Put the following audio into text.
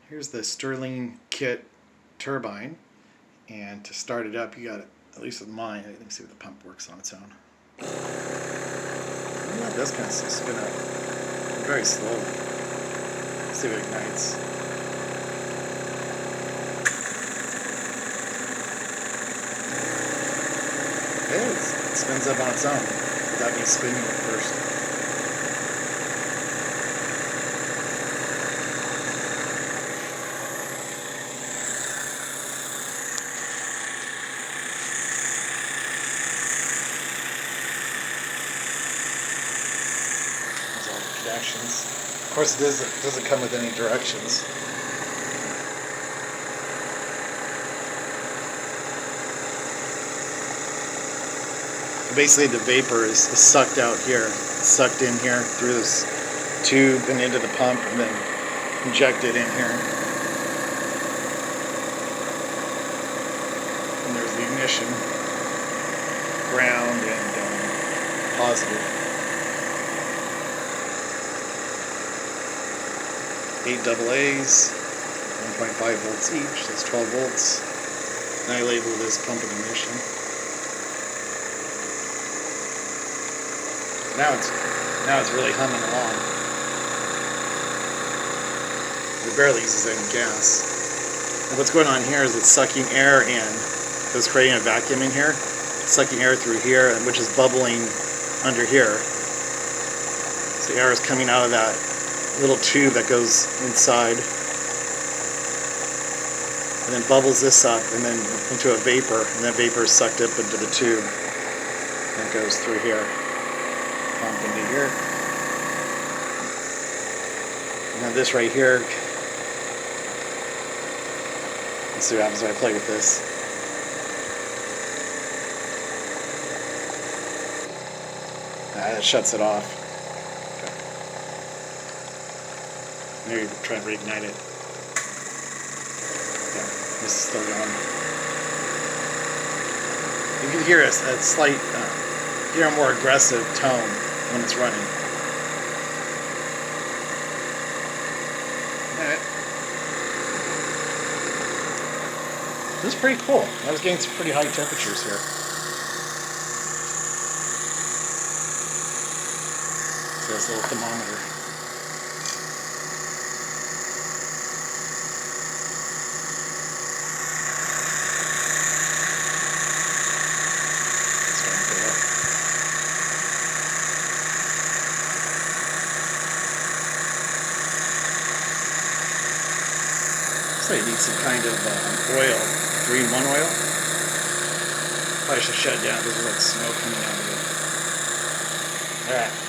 Here's the Stirling kit turbine, and to start it up, you got to, at least with mine, I think see if the pump works on its own. Yeah, it does kind of spin up very slowly. Let's see if it ignites. Hey, it spins up on its own without me spinning it first. There's all the connections. Of course, it doesn't come with any directions. Basically, the vapor is sucked out here, sucked in here through this tube and into the pump, and then injected in here. And there's the ignition, ground and positive. 8 AA's, 1.5 volts each, that's 12 volts. And I label this pump and ignition. Now it's really humming along. It barely uses any gas. And what's going on here is it's sucking air in. So it's creating a vacuum in here, sucking air through here, which is bubbling under here. So air is coming out of that little tube that goes inside, and then bubbles this up, and then into a vapor, and that vapor is sucked up into the tube, and it goes through here. Pump into here. Now this right here, let's see what happens when I play with this. It shuts it off. Okay. Maybe try to reignite it. Yeah, this is still going. You can hear a slight, hear a more aggressive tone when it's running. Alright. This is pretty cool. I was getting some pretty high temperatures here. So this little thermometer. So you need some kind of oil, 3-in-1 oil. Probably should shut it down because there's like smoke coming out of it. Alright.